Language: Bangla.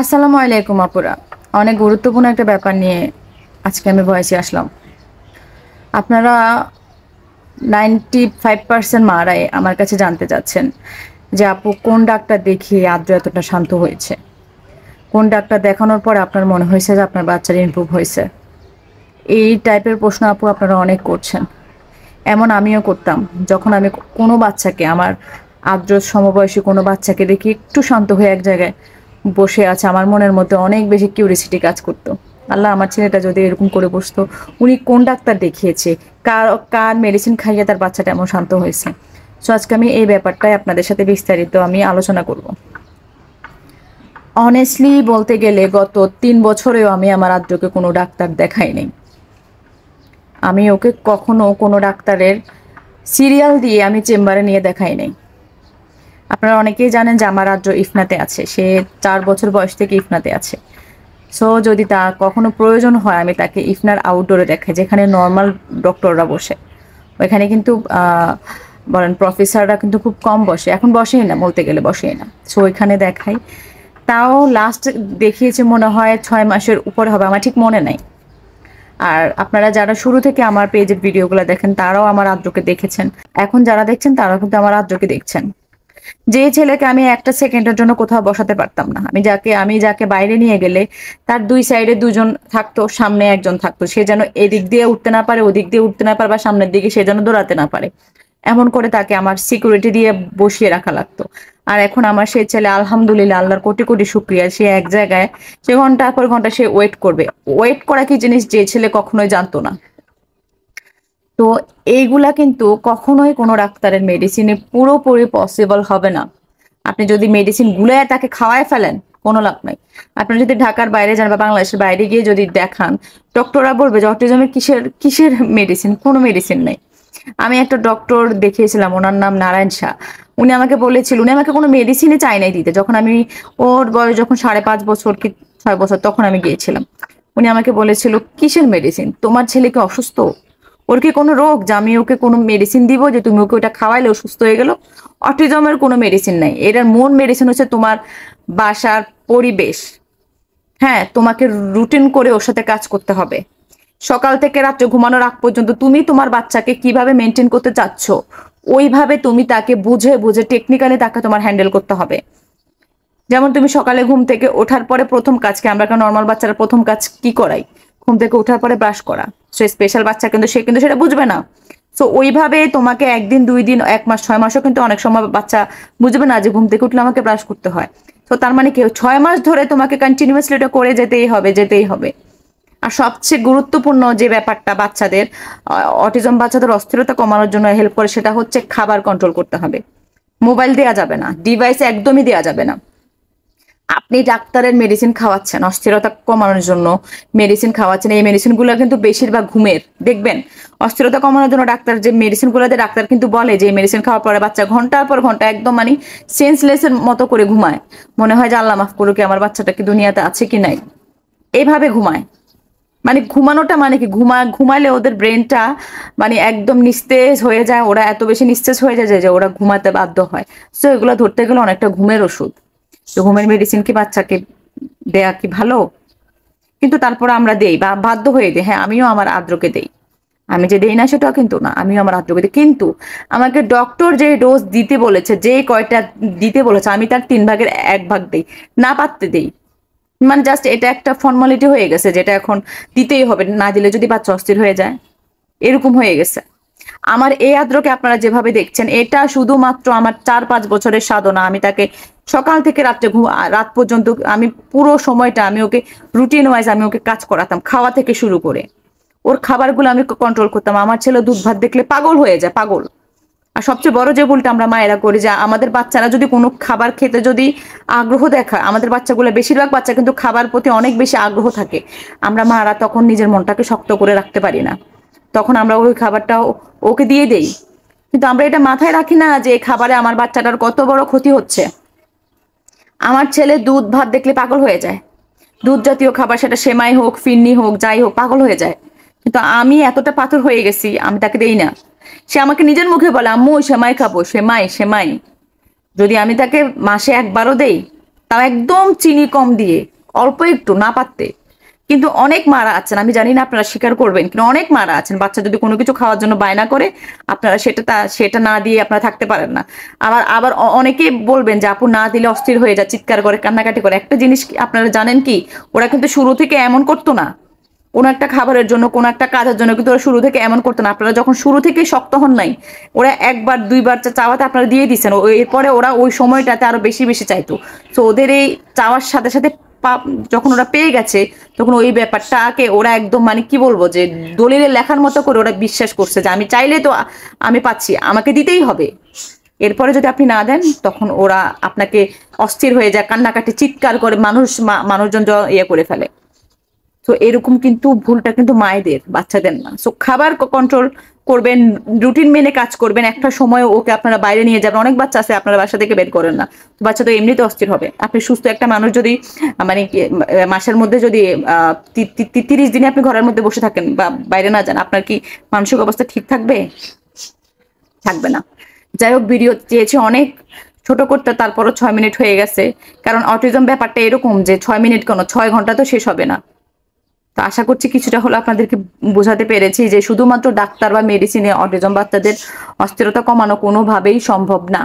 আসসালামু আলাইকুম আপুরা। অনেক গুরুত্বপূর্ণ একটা ব্যাপার নিয়ে আজকে আমি ভয়েসে আসলাম। আপনারা 95% মারাই আমার কাছে জানতে চাচ্ছেন যে আপু কোন ডাক্তার দেখিয়ে আদ্র এতটা শান্ত হয়েছে, কোন ডাক্তার দেখানোর পর আপনার মনে হয়েছে যে আপনার বাচ্চার ইমপ্রুভ হয়েছে। এই টাইপের প্রশ্ন আপু আপনারা অনেক করছেন। এমন আমিও করতাম যখন আমি কোনো বাচ্চাকে, আমার আদ্র সমবয়সী কোনো বাচ্চাকে দেখি একটু শান্ত হয়ে এক জায়গায় বসে আছে, আমার মনের মধ্যে অনেক বেশি কিউরিসিটি কাজ করতো। আল্লাহ, আমার ছেলেটা যদি এরকম করে বসতো, উনি কোন ডাক্তার দেখিয়েছে, কার কার মেডিসিন খাইয়ে তার বাচ্চাটা এমন শান্ত হয়েছে। সো আজকে আমি এই ব্যাপারটাই আপনাদের সাথে বিস্তারিত আমি আলোচনা করব। অনেস্টলি বলতে গেলে গত 3 বছরেও আমি আমার আদ্রকে কোনো ডাক্তার দেখাইনি। আমি ওকে কখনো কোনো ডাক্তারের সিরিয়াল দিয়ে আমি চেম্বারে নিয়ে দেখাই নাই। আপনারা অনেকেই জানেন যে আমার আদ্র ইফনাতে আছে, সে 4 বছর বয়স থেকে ইফনাতে আছে। সো যদি তা কখনো প্রয়োজন হয় আমি তাকে ইফনার আউটডোরে দেখাই, যেখানে নর্মাল ডক্টররা বসে। ওইখানে কিন্তু বলেন প্রফেসররা কিন্তু খুব কম বসে, এখন বসেই না, বলতে গেলে বসেই না। সো ওইখানে দেখাই। তাও লাস্ট দেখিয়েছে মনে হয় 6 মাসের উপরে হবে, আমার ঠিক মনে নাই। আর আপনারা যারা শুরু থেকে আমার পেজের ভিডিওগুলো দেখেন তারাও আমার আদ্রকে দেখেছেন, এখন যারা দেখছেন তারাও কিন্তু আমার আদ্রকে দেখছেন। যে ছেলেকে আমি একটা সেকেন্ডের জন্য কোথাও বসাতে পারতাম না, আমি যাকে বাইরে নিয়ে গেলে তার দুই সাইডে দুজন থাকতো, সামনে একজন থাকতো, সে যেন এদিক দিয়ে উঠতে না পারে, ওদিক দিয়ে উঠতে না পারে, বা সামনের দিকে সে যেন দৌড়াতে না পারে, এমন করে তাকে আমার সিকিউরিটি দিয়ে বসিয়ে রাখা লাগতো। আর এখন আমার সেই ছেলে আলহামদুলিল্লাহ, আল্লাহর কোটি কোটি শুক্রিয়া, সে এক জায়গায়, সে ঘন্টার পর ঘন্টা সে ওয়েট করবে। ওয়েট করা কি জিনিস যে ছেলে কখনোই জানতো না। তো এইগুলা কিন্তু কখনোই কোনো ডাক্তারের মেডিসিনে পুরোপুরি পসিবল হবে না। আপনি যদি মেডিসিন গুলায় তাকে খাওয়ায় ফেলেন, কোনো লাভ নাই। আপনি যদি ঢাকার বাইরে যান বা বাংলাদেশের বাইরে গিয়ে যদি দেখান, ডক্টররা বলবে যে অটিজমের কিসের কিসের মেডিসিন, কোনো মেডিসিন নেই। আমি একটা ডক্টর দেখিয়েছিলাম, ওনার নাম নারায়ণ শাহ। উনি আমাকে বলেছিল, উনি আমাকে কোনো মেডিসিনে চাই নাই দিতে, যখন আমি ওর বয়স যখন 5.5 বছর কি 6 বছর, তখন আমি গিয়েছিলাম। উনি আমাকে বলেছিল, কিসের মেডিসিন, তোমার ছেলেকে অসুস্থ, ওর কি কোনো রোগ যে আমি ওকে কোনো মেডিসিন দিব যে তুমি ওকে ওটা খাওয়াইলে ও সুস্থ হয়ে গেল? অটিজমের কোনো মেডিসিন নাই, এটার মূল মেডিসিন হচ্ছে তোমার বাসার পরিবেশ। হ্যাঁ, তোমাকে রুটিন করে ওর সাথে কাজ করতে হবে। সকাল থেকে রাত্রে ঘুমানোর আগ পর্যন্ত তুমি তোমার বাচ্চাকে কিভাবে মেনটেন করতে চাচ্ছ, ওইভাবে তুমি তাকে বুঝে বুঝে টেকনিক্যালি তাকে তোমার হ্যান্ডেল করতে হবে। যেমন তুমি সকালে ঘুম থেকে ওঠার পরে প্রথম কাজকে, আমরা নর্মাল বাচ্চারা প্রথম কাজ কি করাই, ঘুম থেকে ওঠার পরে ব্রাশ করা। সো স্পেশাল বাচ্চা কিন্তু সে কিন্তু সেটা বুঝবে না। সো ওইভাবে তোমাকে 1 দিন 2 দিন 1 মাস 6 মাসও কিন্তু অনেক সময় বাচ্চা বুঝবে না যে ঘুম থেকে উঠলে আমাকে ব্রাশ করতে হয়। তো তার মানে কি 6 মাস ধরে তোমাকে কন্টিনিউয়াসলি এটা করে যেতেই হবে, যেতেই হবে। আর সবচেয়ে গুরুত্বপূর্ণ যে ব্যাপারটা বাচ্চাদের, অটিজম বাচ্চাদের অস্থিরতা কমানোর জন্য হেল্প করে, সেটা হচ্ছে খাবার কন্ট্রোল করতে হবে। মোবাইল দেওয়া যাবে না, ডিভাইস একদমই দেওয়া যাবে না। আপনি ডাক্তারের মেডিসিন খাওয়াচ্ছেন, অস্থিরতা কমানোর জন্য মেডিসিন খাওয়াচ্ছেন, এই মেডিসিনগুলো কিন্তু বেশিরভাগ ঘুমের। দেখবেন অস্থিরতা কমানোর জন্য ডাক্তার যে মেডিসিনগুলো দেয়, ডাক্তার কিন্তু বলে যে এই মেডিসিন খাওয়ার পরে বাচ্চা ঘন্টার পর ঘন্টা একদম মানে সেন্সলেসের মতো করে ঘুমায়, মনে হয় যে আল্লাহ মাফ করুক, আমার বাচ্চাটা কি দুনিয়াতে আছে কি নাই, এইভাবে ঘুমায়। মানে ঘুমানোটা মানে কি, ঘুমাইলে ওদের ব্রেনটা মানে একদম নিস্তেজ হয়ে যায়, ওরা এত বেশি নিস্তেজ হয়ে যায় যে ওরা ঘুমাতে বাধ্য হয়। সো এগুলো ধরতে গেলে অনেকটা ঘুমের ওষুধ। তো ঘুমের মেডিসিন কি বাচ্চাকে দেয়া কি ভালো? কিন্তু তারপর আমরা দেই বা বাধ্য হয়ে দেই। হ্যাঁ, আমিও আমার আদ্রকে দেই। আমি যে দেই না সেটাও কিন্তু না, আমিও আমার আদ্রকে দিই। কিন্তু আমাকে ডক্টর যে ডোজ দিতে বলেছে, যে কয়টা দিতে বলেছে, আমি তার 3/1 ভাগ দেই, না পারতে দেই। মানে জাস্ট এটা একটা ফর্মালিটি হয়ে গেছে, যেটা এখন দিতেই হবে, না দিলে যদি বাচ্চা অস্থির হয়ে যায়, এরকম হয়ে গেছে। আমার এই আদ্রকে আপনারা যেভাবে দেখছেন, এটা শুধুমাত্র আমার 4-5 বছরের সাধনা। আমি তাকে সকাল থেকে রাত পর্যন্ত, আমি পুরো সময়টা আমি ওকে রুটিন ওয়াইজ আমি ওকে কাজ করাতাম, খাওয়া থেকে শুরু করে ওর খাবারগুলো আমি কন্ট্রোল করতাম। আমার ছেলে দুধ ভাত দেখলে পাগল হয়ে যায়, পাগল। আর সবচেয়ে বড় যে ভুলটা আমরা মায়েরা করি, যে আমাদের বাচ্চারা যদি কোনো খাবার খেতে যদি আগ্রহ দেখায়, আমাদের বাচ্চাগুলো বেশিরভাগ বাচ্চা কিন্তু খাবার প্রতি অনেক বেশি আগ্রহ থাকে, আমরা মারা তখন নিজের মনটাকে শক্ত করে রাখতে পারি না, তখন আমরা ওই খাবারটা ওকে দিয়ে দেই। কিন্তু আমরা এটা মাথায় রাখি না যে খাবারে আমার বাচ্চাটার কত বড় ক্ষতি হচ্ছে। আমার ছেলে দুধ ভাত দেখলে পাগল হয়ে যায়, দুধ জাতীয় খাবার, সেটা সেমাই হোক, ফিরনি হোক, যাই হোক, পাগল হয়ে যায়। কিন্তু আমি এতটা পাথর হয়ে গেছি, আমি তাকে দেই না। সে আমাকে নিজের মুখে বলে, আম্মু সেমাই খাবো, সেমাই সেমাই। যদি আমি তাকে মাসে একবারও দেই, তাও একদম চিনি কম দিয়ে, অল্প একটু না পারতে। কিন্তু অনেক মারা আছেন, আমি জানি না আপনারা স্বীকার করবেন, কিন্তু অনেক মারা আছেন বাচ্চা যদি কোনো কিছু খাওয়ার জন্য বায়না করে আপনারা সেটা না দিয়ে আপনারা থাকতে পারেন না। আবার আবার অনেকে বলবেন যে আপু না দিলে অস্থির হয়ে যায়, চিৎকার করে, কান্নাকাটি করে। একটা জিনিস আপনারা জানেন কি, ওরা কিন্তু শুরু থেকে এমন করতো না। কোনো একটা খাবারের জন্য, কোনো একটা কাজের জন্য কিন্তু ওরা শুরু থেকে এমন করতো না। আপনারা যখন শুরু থেকেই শক্ত হন নাই, ওরা একবার দুইবার চাওয়াতে আপনারা দিয়ে দিচ্ছেন, এরপরে ওরা ওই সময়টাতে আরো বেশি বেশি চাইতো। তো ওদের এই চাওয়ার সাথে সাথে যখন ওরা পেয়ে গেছে, তখন ওই ব্যাপারটাকে ওরা একদম মানে কি বলবো, যে দলিলে লেখার মতো করে ওরা বিশ্বাস করছে যে আমি চাইলে তো আমি পাচ্ছি, আমাকে দিতেই হবে। এরপরে যদি আপনি না দেন, তখন ওরা আপনাকে অস্থির হয়ে যায়, কান্নাকাটি, চিৎকার করে, মানুষজন ইয়ে করে ফেলে। তো এরকম কিন্তু ভুলটা কিন্তু মায়েদের, বাচ্চাদের না। সো খাবার কন্ট্রোল করবেন, রুটিন মেনে কাজ করবেন। একটা সময় ওকে আপনারা বাইরে নিয়ে যাবেন। অনেক বাচ্চা আছে আপনারা বাসা থেকে বের করেন না, তো বাচ্চা তো এমনিতে অস্থির হবে। আপনি সুস্থ একটা মানুষ যদি মানে মাসের মধ্যে যদি 30 দিনে আপনি ঘরের মধ্যে বসে থাকেন বা বাইরে না যান, আপনার কি মানসিক অবস্থা ঠিক থাকবে? থাকবে না। যাই হোক, ভিডিও চেয়েছি অনেক ছোট করতে, তারপরও 6 মিনিট হয়ে গেছে। কারণ অটিজম ব্যাপারটা এরকম যে 6 মিনিট কেন, 6 ঘন্টা তো শেষ হবে না। তো আশা করছি কিছুটা হলো আপনাদেরকে বোঝাতে পেরেছি যে শুধুমাত্র ডাক্তার বা মেডিসিনে অটিজম বাচ্চাদের অস্থিরতা কমানো কোনোভাবেই সম্ভব না।